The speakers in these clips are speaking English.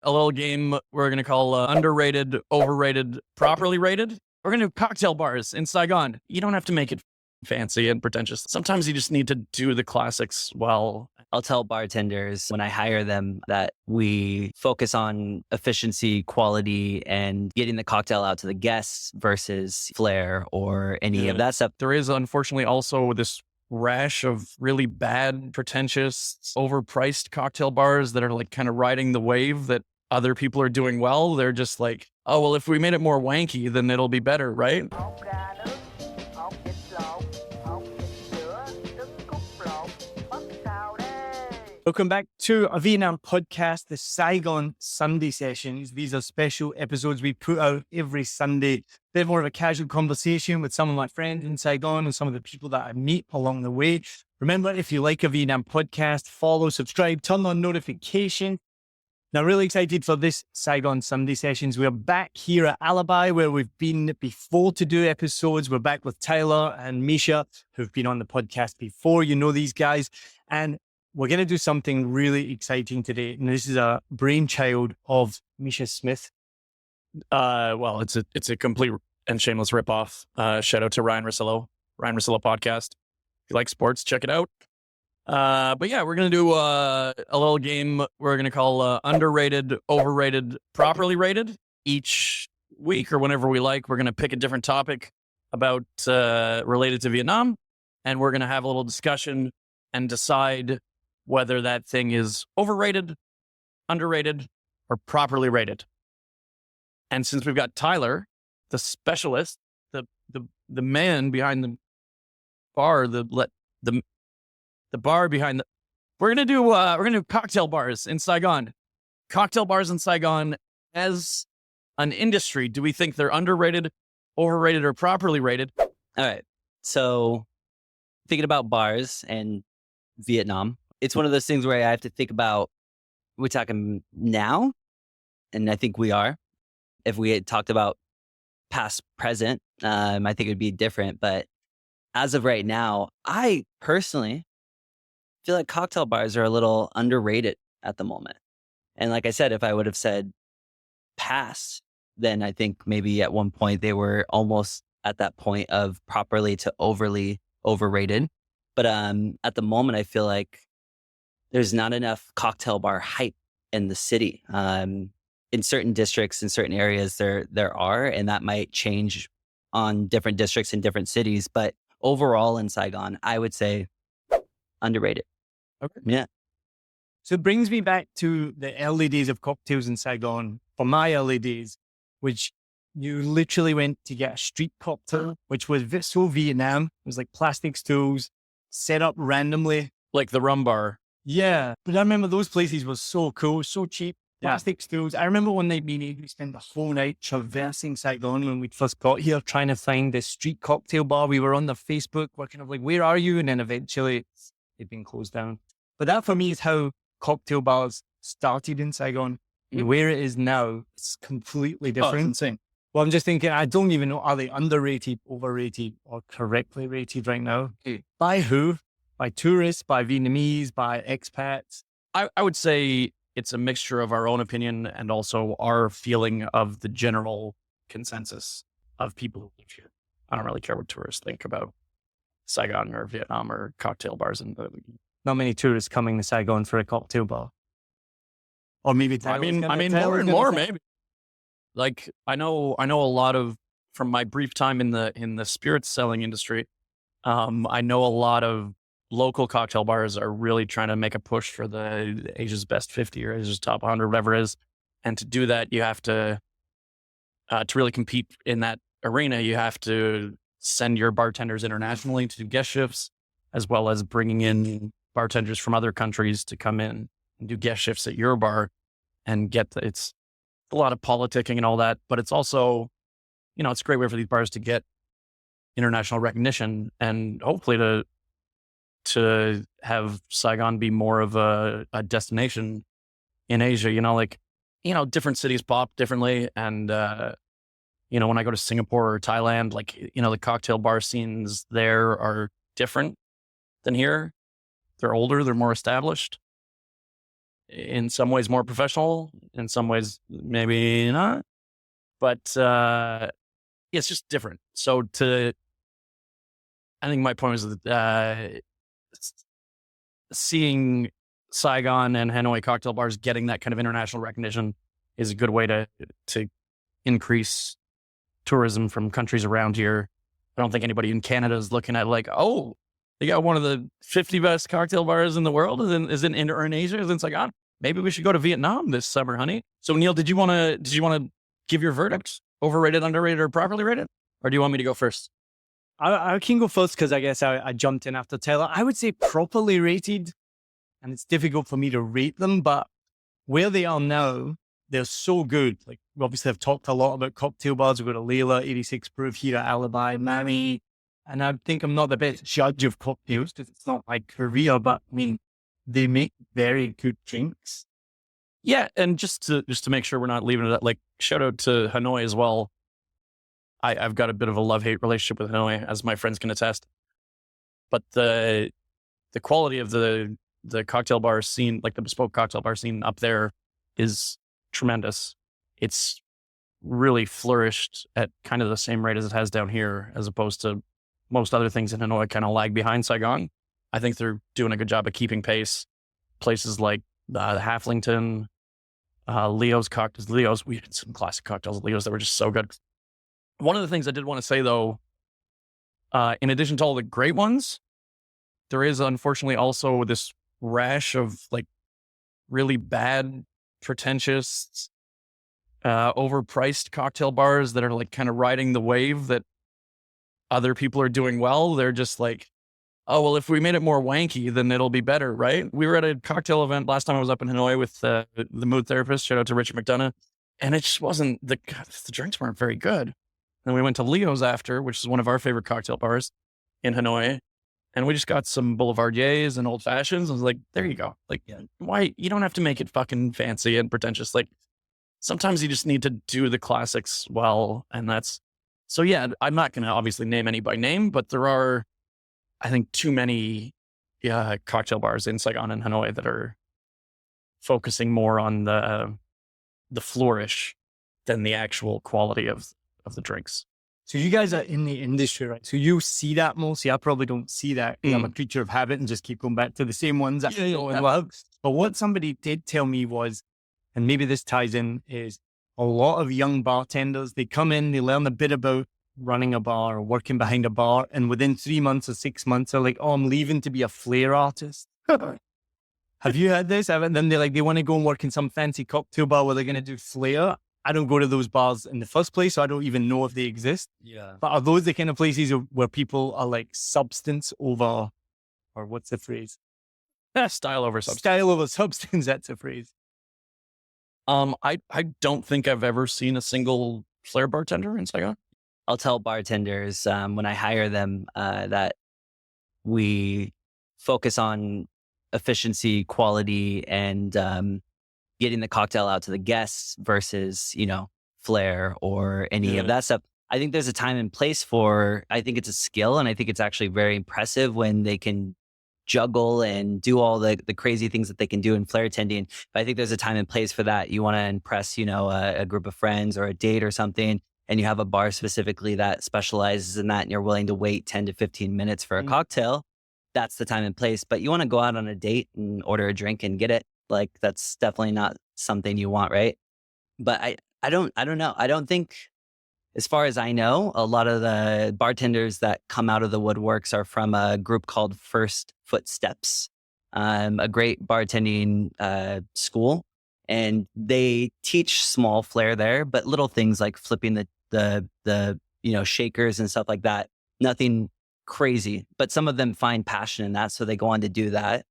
a little game we're going to call underrated, overrated, properly rated. We're going to do cocktail bars in Saigon. You don't have to make it fancy and pretentious. Sometimes you just need to do the classics well. I'll tell bartenders when I hire them that we focus on efficiency, quality, and getting the cocktail out to the guests versus Flair or any of that stuff. There is unfortunately also this rash of really bad, pretentious, overpriced cocktail bars that are like kind of riding the wave that other people are doing well. They're just like, oh, well, if we made it more wanky, then it'll be better, right? Welcome back to a Vietnam podcast, the Saigon Sunday sessions. These are special episodes we put out every Sunday. Bit more of a casual conversation with some of my friends in Saigon and some of the people that I meet along the way. Remember, if you like a Vietnam podcast, follow, subscribe, turn on notifications. Now, really excited for this Saigon Sunday sessions. We're back here at Alibi where we've been before to do episodes. We're back with Tyler and Misha, who've been on the podcast before. You know these guys. And we're going to do something really exciting today. And this is a brainchild of Misha Smith. Well, it's a complete and shameless ripoff. Shout out to Ryan Russillo podcast. If you like sports, check it out. But yeah, we're going to do a little game we're going to call underrated, overrated, properly rated. Each week or whenever we like, we're going to pick a different topic about related to Vietnam. And we're going to have a little discussion and decide whether that thing is overrated, underrated, or properly rated. And since we've got Tyler, the specialist, the man behind the bar, the bar behind the, we're gonna do cocktail bars in Saigon. Cocktail bars in Saigon as an industry. Do we think they're underrated, overrated, or properly rated? All right. So thinking about bars and Vietnam, it's one of those things where I have to think about, we're talking now, and I think we are. If we had talked about past, present, I think it'd be different. But as of right now, I personally feel like cocktail bars are a little underrated at the moment. And like I said, if I would have said past, then I think maybe at one point they were almost at that point of properly to overly overrated. But at the moment, I feel like there's not enough cocktail bar hype in the city. In certain districts, in certain areas, there are, and that might change on different districts in different cities. But overall in Saigon, I would say underrated. Okay. Yeah. So it brings me back to the early days of cocktails in Saigon, for my early days, which you literally went to get a street cocktail, which was so Vietnam. It was like plastic stools set up randomly. Like the rum bar. Yeah. But I remember those places were so cool, so cheap. Plastic stools. I remember one night we spent the whole night traversing Saigon when we first got here, trying to find this street cocktail bar. We were on their Facebook, we're kind of like, where are you? And then eventually it'd been closed down. But that for me is how cocktail bars started in Saigon. Mm-hmm. Where it is now, it's completely different. Oh, it's insane. Well, I'm just thinking, I don't even know, are they underrated, overrated, or correctly rated right now? By who? By tourists, by Vietnamese, by expats? I would say it's a mixture of our own opinion and also our feeling of the general consensus of people who live here. I don't really care what tourists think about Saigon or Vietnam or cocktail bars. Not many tourists coming to Saigon for a cocktail bar. Or maybe I mean, more and more maybe. Like I know a lot of, from my brief time in the spirits selling industry, I know a lot of local cocktail bars are really trying to make a push for the Asia's Best 50 or Asia's Top 100, whatever it is. And to do that, you have to really compete in that arena, you have to send your bartenders internationally to do guest shifts, as well as bringing in bartenders from other countries to come in and do guest shifts at your bar and it's a lot of politicking and all that, but it's also, it's a great way for these bars to get international recognition and hopefully to have Saigon be more of a destination in Asia, different cities pop differently. And, when I go to Singapore or Thailand, the cocktail bar scenes there are different than here. They're older, they're more established. in some ways more professional, in some ways maybe not. But it's just different. So I think my point was that seeing Saigon and Hanoi cocktail bars getting that kind of international recognition is a good way to increase tourism from countries around here. I don't think anybody in Canada is looking at like, oh, they got one of the 50 best cocktail bars in the world is in Asia. It's like, oh, maybe we should go to Vietnam this summer, honey. So Neil, did you want to give your verdict? Overrated, underrated, or properly rated? Or do you want me to go first? I can go first because I guess I jumped in after Tyler. I would say properly rated, and it's difficult for me to rate them, but where they are now, they're so good. Like, we obviously have talked a lot about cocktail bars. We've got a Layla 86 proof here at Alibi, Mammy. And I think I'm not the best judge of cocktails because it's not my career, but I mean, they make very good drinks. Yeah, and just to make sure we're not leaving it at, like, shout out to Hanoi as well. I've got a bit of a love-hate relationship with Hanoi, as my friends can attest. But the quality of the cocktail bar scene, like the bespoke cocktail bar scene up there, is tremendous. It's really flourished at kind of the same rate as it has down here, as opposed to most other things in Hanoi kind of lag behind Saigon. I think they're doing a good job of keeping pace. Places like the Halflington, Leo's cocktails. Leo's, we had some classic cocktails at Leo's that were just so good. One of the things I did want to say, though, in addition to all the great ones, there is unfortunately also this rash of like really bad, pretentious, overpriced cocktail bars that are like kind of riding the wave that other people are doing well. They're just like, oh, well, if we made it more wanky, then it'll be better, right? We were at a cocktail event last time I was up in Hanoi with the mood therapist. Shout out to Richard McDonough. And it just wasn't, the drinks weren't very good. And we went to Leo's after, which is one of our favorite cocktail bars in Hanoi. And we just got some Boulevardiers and old fashions. I was like, there you go. Like, why? You don't have to make it fucking fancy and pretentious. Like, sometimes you just need to do the classics well. And that's, so yeah, I'm not going to obviously name any by name, but there are, I think, too many cocktail bars in Saigon and Hanoi that are focusing more on the flourish than the actual quality of the drinks. So you guys are in the industry, right? So you see that more. See, I probably don't see that. I'm a creature of habit and just keep going back to the same ones that I know and love. But what somebody did tell me was, and maybe this ties in, is a lot of young bartenders, they come in, they learn a bit about running a bar or working behind a bar, and within 3 months or 6 months, they're like, oh, I'm leaving to be a Flair artist. Have you heard this? And then they want to go and work in some fancy cocktail bar where they're going to do Flair. I don't go to those bars in the first place, so I don't even know if they exist. Yeah. But are those the kind of places where people are like substance over, or what's the phrase? Style over substance. Style over substance, that's a phrase. I don't think I've ever seen a single Flair bartender in Saigon. I'll tell bartenders when I hire them that we focus on efficiency, quality, and getting the cocktail out to the guests versus, Flair or any of that stuff. I think there's a time and place for, I think it's a skill, and I think it's actually very impressive when they can juggle and do all the crazy things that they can do in Flair tending. But I think there's a time and place for that. You want to impress, a group of friends or a date or something, and you have a bar specifically that specializes in that, and you're willing to wait 10 to 15 minutes for a cocktail. That's the time and place. But you want to go out on a date and order a drink and get it. Like, that's definitely not something you want, right? But I don't know. I don't think, as far as I know, a lot of the bartenders that come out of the woodworks are from a group called First Footsteps, a great bartending school. And they teach small Flair there, but little things like flipping the shakers and stuff like that. Nothing crazy, but some of them find passion in that, so they go on to do that.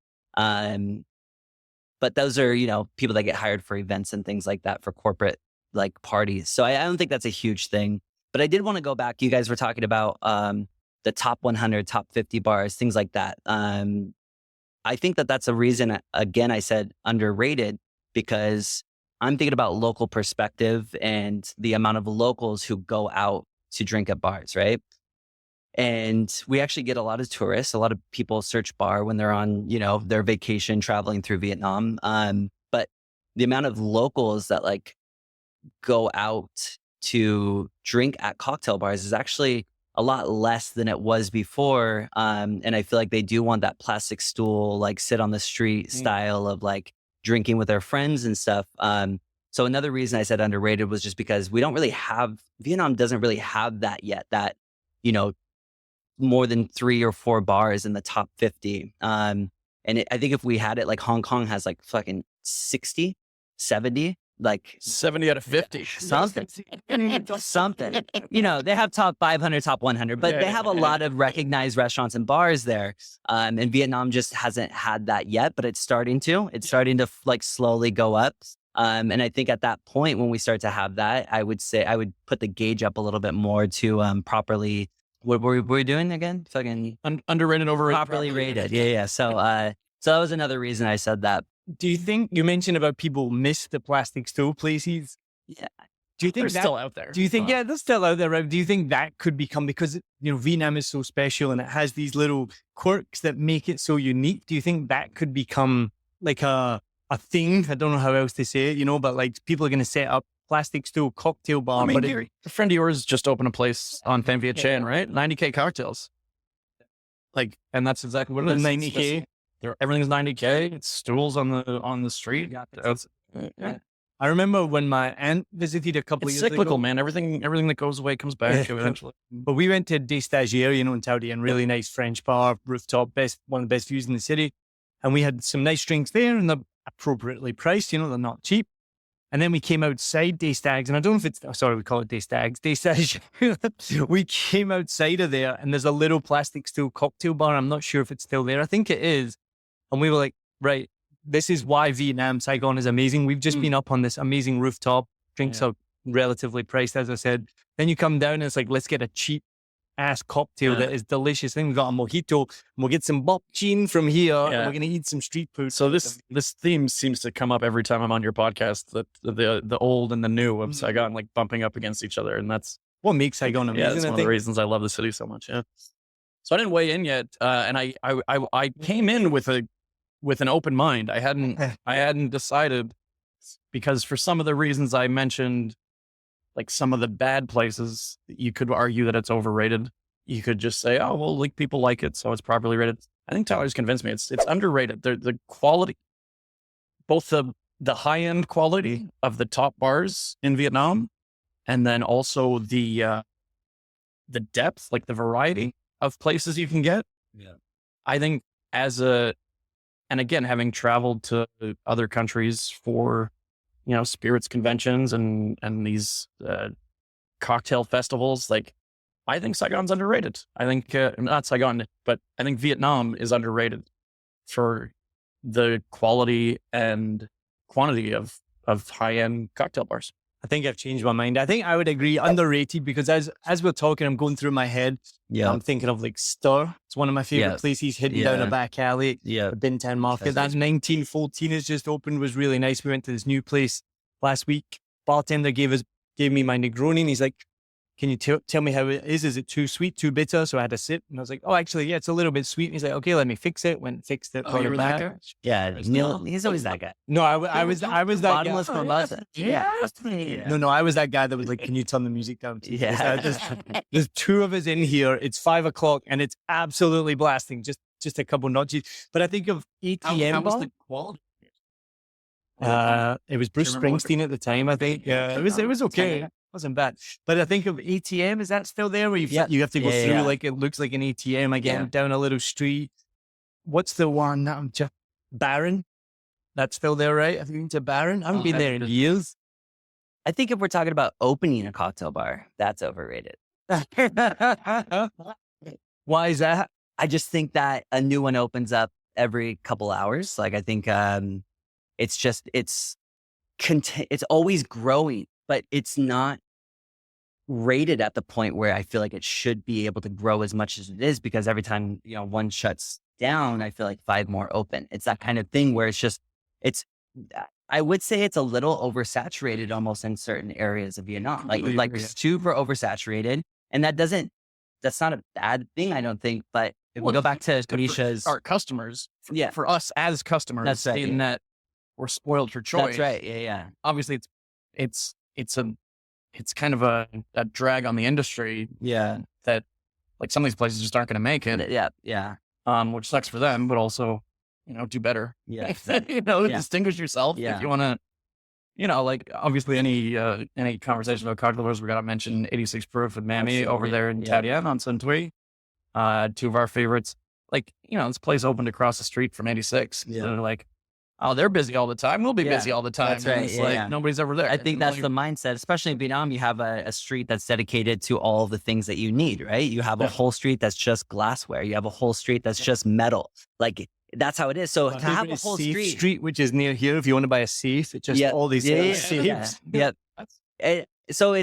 But those are, people that get hired for events and things like that, for corporate like parties. So I don't think that's a huge thing. But I did want to go back. You guys were talking about the top 100, top 50 bars, things like that. I think that's a reason, again, I said underrated, because I'm thinking about local perspective and the amount of locals who go out to drink at bars, right? And we actually get a lot of tourists. A lot of people search bar when they're on, their vacation traveling through Vietnam. But the amount of locals that like go out to drink at cocktail bars is actually a lot less than it was before. And I feel like they do want that plastic stool, like sit on the street style of like drinking with their friends and stuff. So another reason I said underrated was just because Vietnam doesn't really have that yet, that, more than 3 or 4 bars in the top 50. I think if we had it, like Hong Kong has like fucking 60, 70, like 70 out of 50. something. They have top 500, top 100, but they have a lot of recognized restaurants and bars there. And Vietnam just hasn't had that yet, but it's starting to. It's starting to like slowly go up. And I think at that point, when we start to have that, I would say I would put the gauge up a little bit more to properly. What were we doing again? Fucking Underrated, overrated, properly rated. Yeah. So that was another reason I said that. Do you think you mentioned about people miss the plastic stool places? Yeah. Do you think they're still out there? Do you think, they're still out there, right? Do you think that could become, because, Vietnam is so special and it has these little quirks that make it so unique. Do you think that could become like a thing? I don't know how else to say it, but like people are going to set up plastic stool cocktail bar. I mean, but a friend of yours just opened a place on Tan Viet Chan, right? 90K cocktails. Like, and that's exactly what it is. 90K. Everything's 90K. It's stools on the street. I remember when my aunt visited a couple of years ago. It's cyclical, man. Everything that goes away comes back eventually. But we went to Des Stagiaires, in Taudi, and really nice French bar, rooftop, one of the best views in the city. And we had some nice drinks there, and they're appropriately priced. They're not cheap. And then we came outside Des Stags, and I don't know if it's, we call it Des Stags. Des Stags. We came outside of there, and there's a little plastic stool cocktail bar. I'm not sure if it's still there. I think it is. And we were like, right, this is why Vietnam, Saigon is amazing. We've just been up on this amazing rooftop. Drinks are relatively priced, as I said. Then you come down and it's like, let's get a cheap ass cocktail that is delicious. Then we got a mojito, and we'll get some bok chin from here. And we're going to eat some street food. So this theme seems to come up every time I'm on your podcast, that the old and the new of Saigon, like bumping up against each other. And that's what makes Saigon amazing. Yeah, that's one of the reasons I love the city so much. Yeah. So I didn't weigh in yet. And I came in with an open mind. I hadn't decided, because for some of the reasons I mentioned, like some of the bad places, you could argue that it's overrated. You could just say, oh, well, like people like it, so it's properly rated. I think Tyler's convinced me it's underrated. The quality, both the high end quality of the top bars in Vietnam, and then also the depth, like the variety of places you can get. Yeah. I think and again, having traveled to other countries for, spirits conventions and these cocktail festivals, like I think Saigon's underrated. I think, not Saigon, but I think Vietnam is underrated for the quality and quantity of high-end cocktail bars. I think I've changed my mind. I think I would agree underrated, because as we're talking, I'm going through my head. Yeah. I'm thinking of like Stir. It's one of my favorite places, hidden down a back alley. Yeah. The Bin Tan Market. That's 1914 has just opened, was really nice. We went to this new place last week. Bartender gave me my Negroni, and he's like, can you tell me how it is? Is it too sweet, too bitter? So I had a sip, and I was like, oh, actually, yeah, it's a little bit sweet. And he's like, okay, let me fix it. Went and fixed it. Oh, you were that guy? Yeah, Neil, he's always that guy. No, I was that Bottomless guy. from us. Yeah. No, I was that guy that was like, can you turn the music down? Yeah. There's 2 of us in here. It's 5:00 and it's absolutely blasting. Just a couple notches. But I think of ATM. How was the quality? It was Bruce Springsteen at the time, I think. Yeah, it was okay. It wasn't bad. But I think of ATM. Is that still there, where you have to go through like it looks like an ATM again, down a little street? What's the one that I'm just Baron? That's still there, right? Have you been to Baron? I haven't been there in years. I think if we're talking about opening a cocktail bar, that's overrated. Why is that? I just think that a new one opens up every couple hours. Like I think it's always growing, but it's not rated at the point where I feel like it should be able to grow as much as it is, because every time, one shuts down, I feel like 5 more open. It's that kind of thing where I would say it's a little oversaturated almost in certain areas of Vietnam, like super oversaturated. And that's not a bad thing, I don't think. But if we go back to Misha's, our customers, yeah, for us as customers, that's right. in that we're spoiled for choice. That's right. Yeah. Obviously, it's kind of a drag on the industry Yeah. that like some of these places just aren't going to make it. Yeah. Yeah. Which sucks for them, but also, do better. Yeah. Distinguish yourself if you want to. Like obviously any conversation about cocktail bars, we got to mention 86 Proof with Mammy over there in Tadian on Suntui. Two of our favorites. Like, this place opened across the street from 86. Yeah. So they're like, oh, they're busy all the time. We'll be busy all the time. That's right. And it's nobody's ever there. I think that's the mindset, especially in Vietnam. You have a street that's dedicated to all the things that you need, right? You have a whole street that's just glassware. You have a whole street that's just metal. Like, that's how it is. So to have a whole street, which is near here, if you want to buy a safe, it's just all these safes. Yeah. So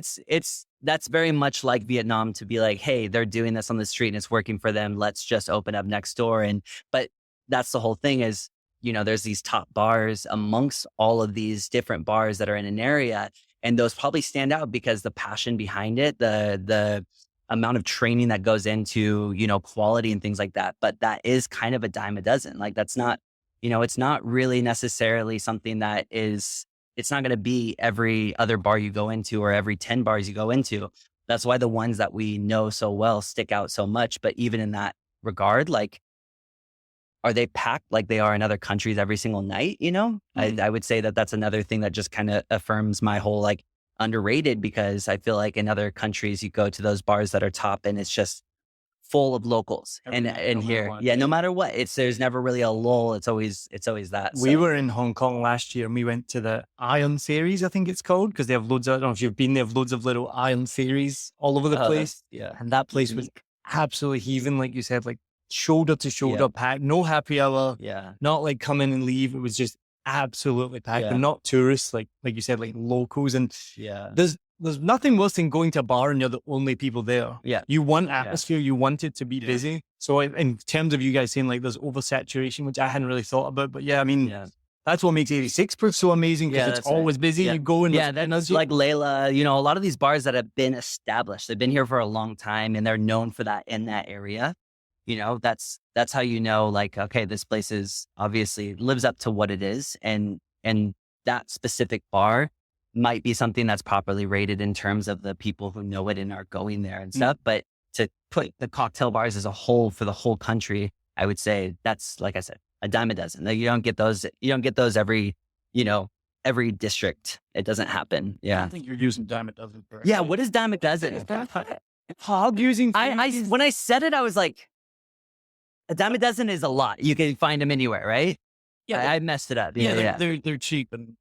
that's very much like Vietnam, to be like, hey, they're doing this on the street and it's working for them. Let's just open up next door. But that's the whole thing is, there's these top bars amongst all of these different bars that are in an area. And those probably stand out because the passion behind it, the amount of training that goes into, quality and things like that. But that is kind of a dime a dozen. Like that's not, it's not really necessarily something that is, it's not going to be every other bar you go into or every 10 bars you go into. That's why the ones that we know so well stick out so much. But even in that regard, like, are they packed like they are in other countries every single night? I would say that that's another thing that just kind of affirms my whole like underrated, because I feel like in other countries you go to those bars that are top and it's just full of locals. And here, no matter what, there's never really a lull. It's always that. We were in Hong Kong last year and we went to the Iron Series, I think it's called, because they have loads of, I don't know if you've been, they have loads of little Iron Series all over the place. Yeah. And that place was absolutely heaving, like you said, like shoulder to shoulder packed, no happy hour. Yeah. Not like come in and leave. It was just absolutely packed, and not tourists, like you said, like locals. And there's nothing worse than going to a bar and you're the only people there. Yeah. You want atmosphere, you want it to be busy. So in terms of you guys saying like there's oversaturation, which I hadn't really thought about, but that's what makes 86 Proof so amazing, because it's always busy. You go and that's like Layla, a lot of these bars that have been established, they've been here for a long time and they're known for that in that area. That's how like, okay, this place is obviously lives up to what it is. And that specific bar might be something that's properly rated in terms of the people who know it and are going there and stuff. But to put the cocktail bars as a whole for the whole country, I would say that's, like I said, a dime a dozen. Like, you don't get those every, every district. It doesn't happen. Yeah. I think you're using dime a dozen. Yeah. What is dime a dozen? Hog using. When I said it, I was like, a dime a dozen is a lot. You can find them anywhere, right? Yeah. I messed it up. They're cheap and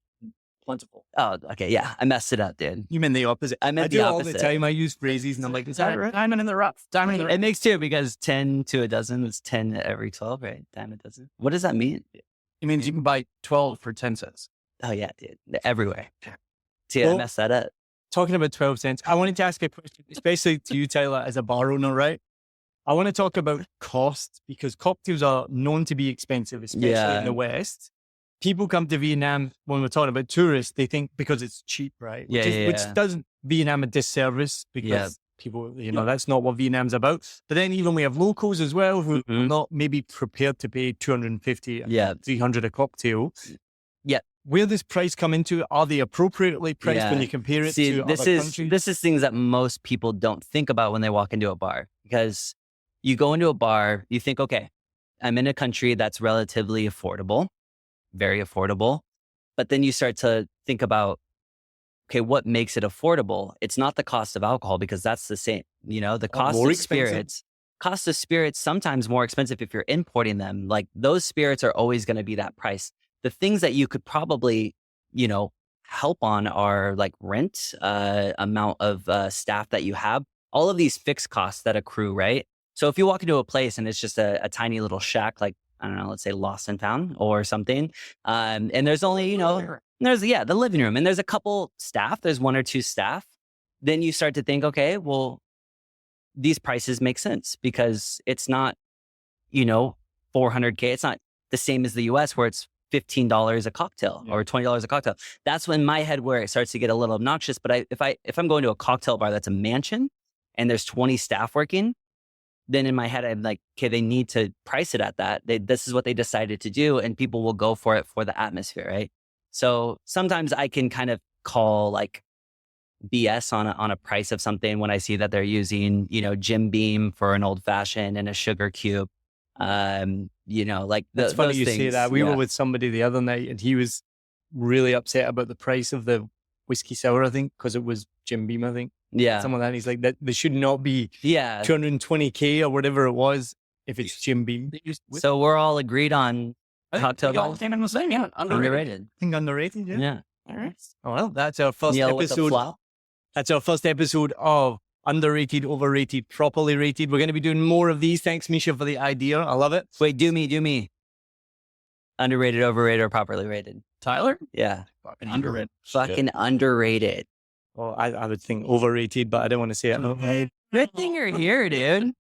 plentiful. Oh, okay. Yeah. I messed it up, dude. You meant the opposite. I meant the the opposite. opposite. All the time I use phrases and I'm like, is that right? Diamond in the rough. Diamond in the rough. It makes two, because 10 to a dozen is 10 every 12, right? Dime a dozen. What does that mean? It means you can buy 12 for 10 cents. Oh, yeah, dude. They're everywhere. See, I messed that up. Talking about 12 cents, I wanted to ask a question, especially to you, Tyler, as a bar owner, right? I want to talk about cost, because cocktails are known to be expensive, especially in the West. People come to Vietnam, when we're talking about tourists, they think because it's cheap, right? Which does Vietnam a disservice, because people, that's not what Vietnam's about. But then even we have locals as well who are not maybe prepared to pay 250, 300 a cocktail. Yeah. Where does price come into? Are they appropriately priced when you compare it to other countries? This is things that most people don't think about when they walk into a bar, because you go into a bar, you think, okay, I'm in a country that's relatively affordable, very affordable. But then you start to think about, okay, what makes it affordable? It's not the cost of alcohol, because that's the same. The cost of spirits. Cost of spirits, sometimes more expensive if you're importing them. Like, those spirits are always going to be that price. The things that you could probably, help on are like rent, amount of staff that you have, all of these fixed costs that accrue, right? So if you walk into a place and it's just a tiny little shack, like, I don't know, let's say Lost and Found or something. And there's only, there's the living room, and there's a couple staff, there's one or two staff. Then you start to think, okay, well, these prices make sense, because it's not, $400K. It's not the same as the US, where it's $15 a cocktail or $20 a cocktail. That's when my head where it starts to get a little obnoxious. But if I'm going to a cocktail bar that's a mansion and there's 20 staff working, then in my head, I'm like, okay, they need to price it at that. This is what they decided to do, and people will go for it for the atmosphere, right? So sometimes I can kind of call like BS on a price of something when I see that they're using, Jim Beam for an old fashioned and a sugar cube. Like That's funny those you things. say that. We were with somebody the other night and he was really upset about the price of the whiskey sour, I think, because it was Jim Beam, I think. Yeah. Something like that. He's like, that they should not be Yeah. 220K or whatever it was if it's Jim Beam. So we're all agreed on cocktail bars. the same, yeah. Underrated. I think underrated, yeah. Yeah. All right. Oh, well, that's our first Neil with the episode. flop. That's our first episode of Underrated, Overrated, Properly Rated. We're going to be doing more of these. Thanks, Misha, for the idea. I love it. Wait, do me. Underrated, overrated, or properly rated? Tyler? Yeah. Fucking underrated. Fucking underrated. Well, I would think overrated, but I don't want to say it. Good thing you're here, dude.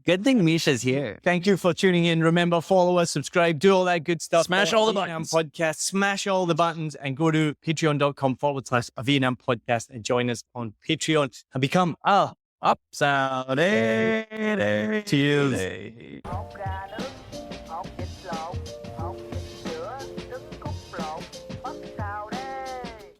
Good thing Misha's here. Thank you for tuning in. Remember, follow us, subscribe, do all that good stuff. Smash all the Vietnam buttons. Podcast, smash all the buttons and go to patreon.com/A Vietnam Podcast and join us on Patreon and become a upside. Cheers.